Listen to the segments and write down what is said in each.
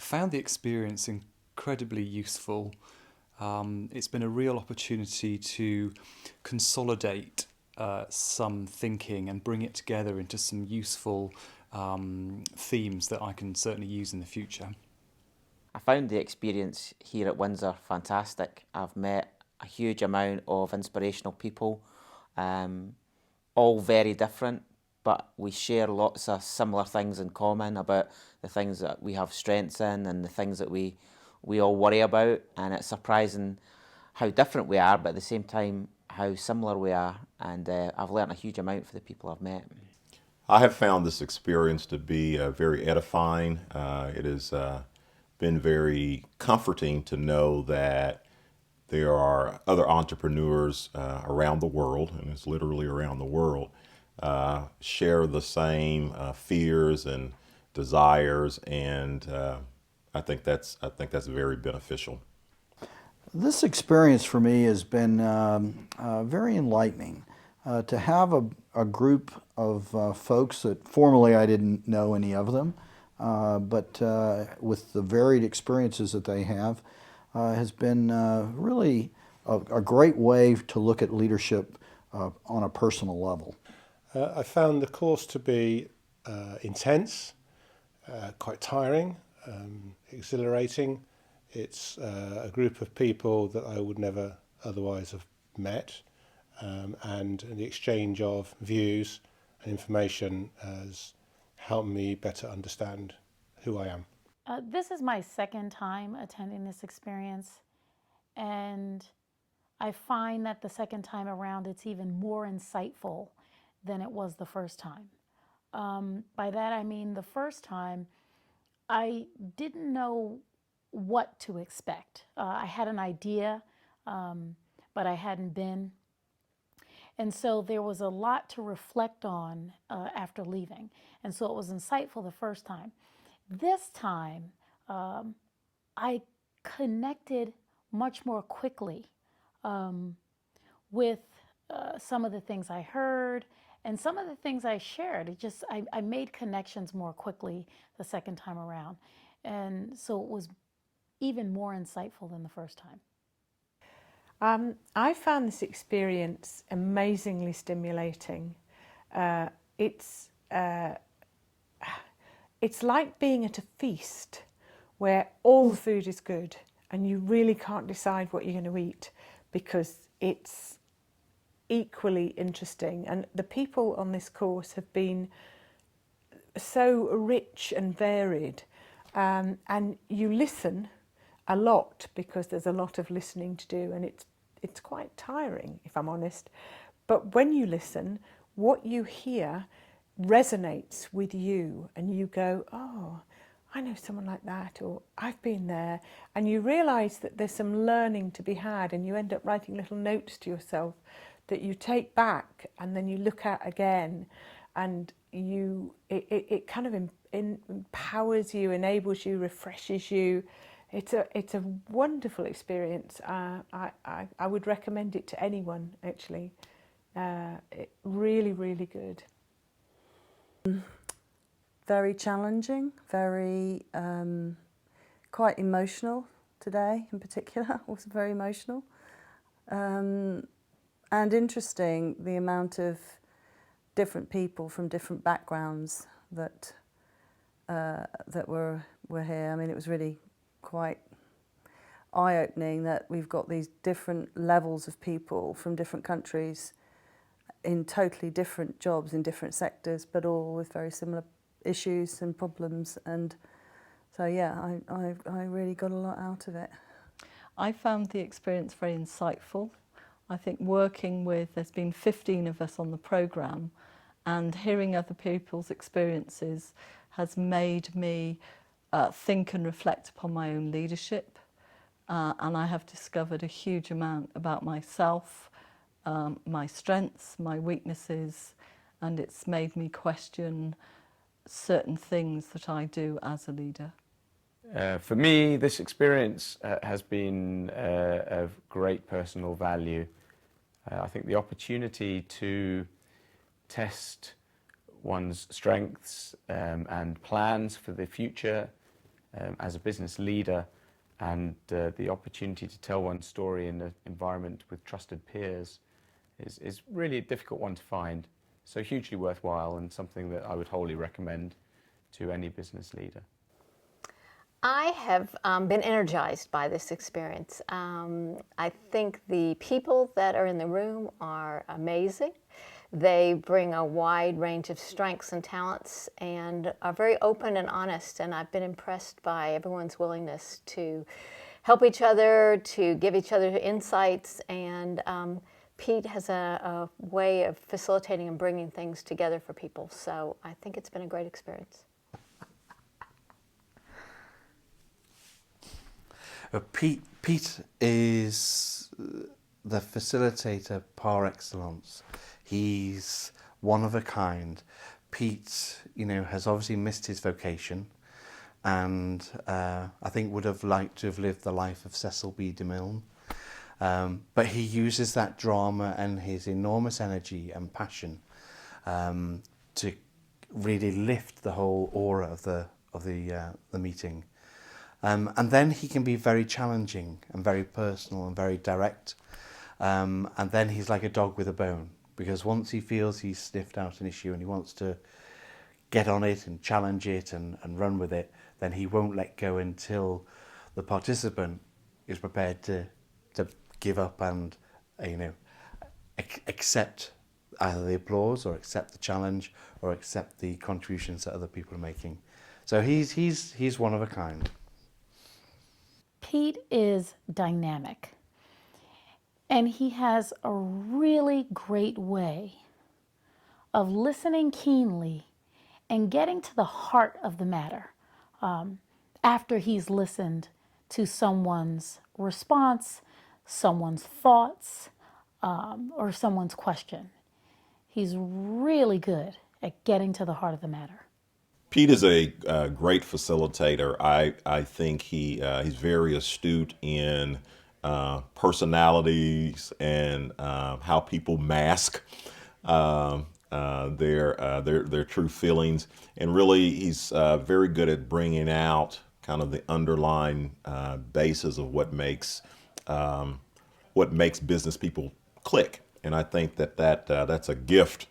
found the experience incredibly useful. It's been a real opportunity to consolidate some thinking and bring it together into some useful themes that I can certainly use in the future. I found the experience here at Windsor fantastic. I've met a huge amount of inspirational people, all very different, but we share lots of similar things in common about the things that we have strengths in and the things that we all worry about. And it's surprising how different we are, but at the same time how similar we are. And I've learnt a huge amount for the people I've met. I have found this experience to be very edifying. It has been very comforting to know that there are other entrepreneurs around the world, and it's literally around the world, share the same fears and desires, and I think that's very beneficial. This experience for me has been very enlightening. To have a group of folks that formerly I didn't know any of them, but with the varied experiences that they have, has been really a great way to look at leadership on a personal level. I found the course to be intense, quite tiring, exhilarating. It's a group of people that I would never otherwise have met, and the exchange of views and information has helped me better understand who I am. This is my second time attending this experience, and I find that the second time around it's even more insightful than it was the first time. By that I mean the first time I didn't know what to expect. I had an idea, but I hadn't been. And so there was a lot to reflect on after leaving. And so it was insightful the first time. This time, I connected much more quickly with some of the things I heard and some of the things I shared. I made connections more quickly the second time around. And so it was even more insightful than the first time. I found this experience amazingly stimulating. It's like being at a feast where all the food is good and you really can't decide what you're going to eat because it's equally interesting. And the people on this course have been so rich and varied, and you listen a lot because there's a lot of listening to do, and it's quite tiring, if I'm honest. But when you listen, what you hear resonates with you, and you go, oh, I know someone like that, or I've been there, and you realise that there's some learning to be had, and you end up writing little notes to yourself that you take back and then you look at again, and it kind of empowers you, enables you, refreshes you. It's a wonderful experience. I would recommend it to anyone, actually. Really, really good. Very challenging, very quite emotional today in particular. Was very emotional. And interesting, the amount of different people from different backgrounds that were here. I mean, it was really quite eye-opening that we've got these different levels of people from different countries in totally different jobs in different sectors, but all with very similar issues and problems. And so, yeah, I really got a lot out of it. I found the experience very insightful. I think working with, there's been 15 of us on the programme, and hearing other people's experiences has made me think and reflect upon my own leadership, and I have discovered a huge amount about myself, my strengths, my weaknesses, and it's made me question certain things that I do as a leader. For me, this experience has been of great personal value. I think the opportunity to test one's strengths and plans for the future as a business leader, and the opportunity to tell one's story in an environment with trusted peers is really a difficult one to find. So hugely worthwhile, and something that I would wholly recommend to any business leader. I have been energized by this experience. I think the people that are in the room are amazing. They bring a wide range of strengths and talents and are very open and honest, and I've been impressed by everyone's willingness to help each other, to give each other insights, and Pete has a way of facilitating and bringing things together for people, so I think it's been a great experience. Pete is the facilitator par excellence. He's one of a kind. Pete, has obviously missed his vocation, and I think would have liked to have lived the life of Cecil B. DeMille. But he uses that drama and his enormous energy and passion to really lift the whole aura of the meeting. And then he can be very challenging and very personal and very direct. And then he's like a dog with a bone, because once he feels he's sniffed out an issue and he wants to get on it and challenge it and run with it, then he won't let go until the participant is prepared to give up and accept either the applause or accept the challenge or accept the contributions that other people are making. So he's one of a kind. Pete is dynamic, and he has a really great way of listening keenly and getting to the heart of the matter after he's listened to someone's response, someone's thoughts, or someone's question. He's really good at getting to the heart of the matter. Pete is a great facilitator. I think he's very astute in personalities and how people mask their true feelings, and really he's very good at bringing out kind of the underlying basis of what makes business people click. And I think that's a gift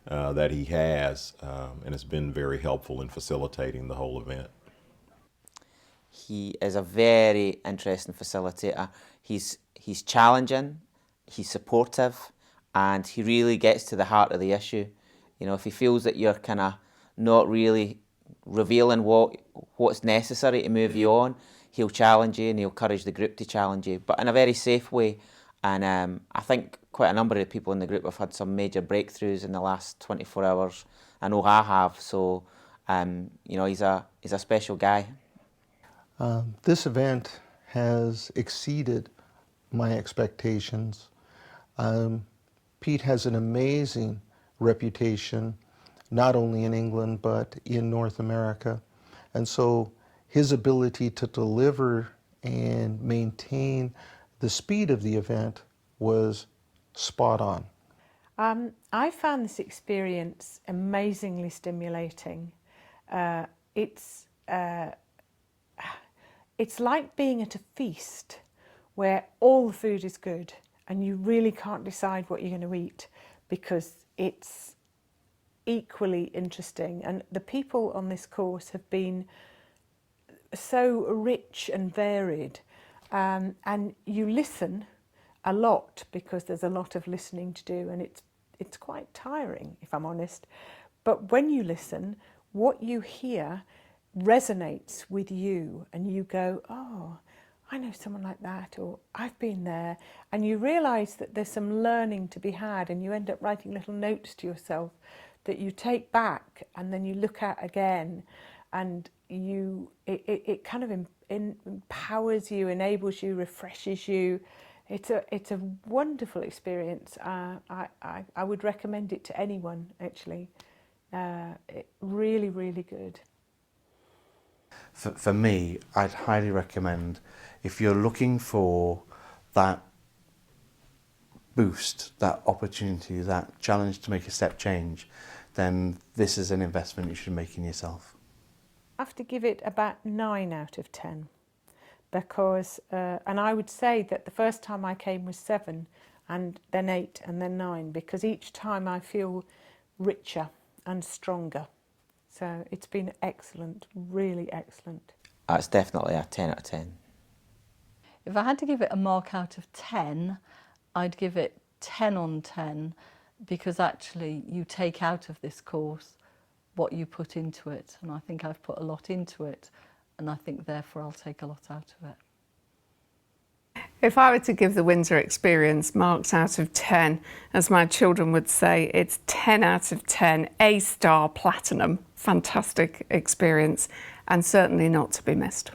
that he has, and it's been very helpful in facilitating the whole event. He is a very interesting facilitator. He's challenging, he's supportive, and he really gets to the heart of the issue. If he feels that you're kind of not really revealing what's necessary to move you on, he'll challenge you and he'll encourage the group to challenge you, but in a very safe way. And I think quite a number of people in the group have had some major breakthroughs in the last 24 hours. I know I have, so he's a special guy. This event has exceeded my expectations. Pete has an amazing reputation, not only in England, but in North America. And so his ability to deliver and maintain the speed of the event was spot on. I found this experience amazingly stimulating. It's like being at a feast where all the food is good and you really can't decide what you're going to eat because it's equally interesting. And the people on this course have been so rich and varied, and you listen a lot because there's a lot of listening to do, and it's quite tiring, if I'm honest. But when you listen, what you hear resonates with you, and you go, oh, I know someone like that, or I've been there, and you realise that there's some learning to be had, and you end up writing little notes to yourself that you take back and then you look at again, and it kind of empowers you, enables you, refreshes you. It's a wonderful experience. I would recommend it to anyone, actually. Really, really good. For me, I'd highly recommend, if you're looking for that boost, that opportunity, that challenge to make a step change, then this is an investment you should make in yourself. have to give it about 9 out of 10 because, and I would say that the first time I came was 7 and then 8 and then 9 because each time I feel richer and stronger. So it's been excellent, really excellent. It's definitely a 10 out of 10. If I had to give it a mark out of 10, I'd give it 10 on 10 because actually you take out of this course what you put into it, and I think I've put a lot into it, and I think therefore I'll take a lot out of it. If I were to give the Windsor experience marks out of 10, as my children would say, it's 10 out of 10, A-star platinum. Fantastic experience and certainly not to be missed.